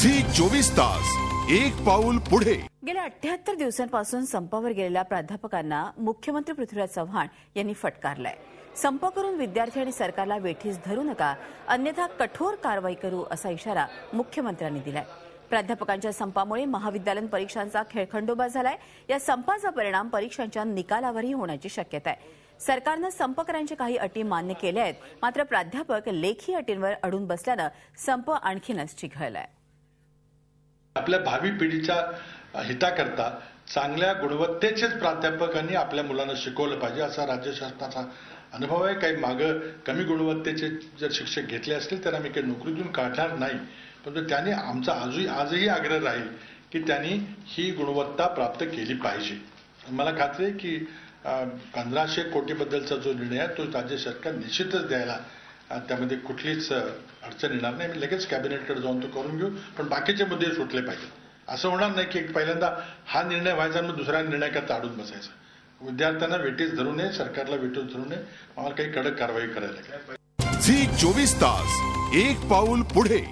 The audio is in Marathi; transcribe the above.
झी 24 तास एक पाऊल पुढे। गेल्या 78 दिवसांपासून संपावर गेलेल्या प्राध्यापकांना मुख्यमंत्री पृथ्वीराज चव्हाण यांनी फटकारलाय। संप करून विद्यार्थी आणि सरकारला वेठीस धरू नका, अन्यथा कठोर कारवाई करू असा इशारा मुख्यमंत्र्यांनी दिलाय। प्राध्यापकांच्या संपामुळे महाविद्यालयीन परीक्षांचा खेळखंडोबा झालाय। या संपाचा परिणाम परीक्षांच्या निकालावरही होण्याची शक्यता आहे। सरकारनं संपकऱ्यांचे काही अटी मान्य केल्या आहेत, मात्र प्राध्यापक लेखी अटींवर अडून बसल्यानं संप आणखीनच चिघळलाय। आपल्या भावी पिढीच्या हिताकरता चांगल्या गुणवत्तेचेच प्राध्यापकांनी आपल्या मुलांना शिकवलं पाहिजे असा राज्य शासनाचा अनुभव आहे। काही मागे कमी गुणवत्तेचे जर शिक्षक घेतले असतील तर आम्ही काही नोकरीतून काढणार नाही, परंतु त्यांनी आमचा आजही आग्रह राहील की त्यांनी ही गुणवत्ता प्राप्त केली पाहिजे। मला खात्री आहे की 1500 कोटीबद्दलचा जो निर्णय आहे तो राज्य सरकार निश्चितच द्यायला त्यामध्ये कुठलीच अडचण येणार नाही। मी लगेच कॅबिनेटकडे जाऊन तो करून घेऊ, पण बाकीचे मुद्दे सुटले पाहिजेत। असं होणार नाही की पहिल्यांदा हा निर्णय व्हायचा आणि मग दुसऱ्या निर्णयाकरता अडून बसायचं। विद्यार्थ्यांना वेठीस धरू नये, सरकारला वेठीस धरू नये, आम्हाला काही कडक कारवाई करायला लागेल। झी 24 तास एक पाऊल पुढे।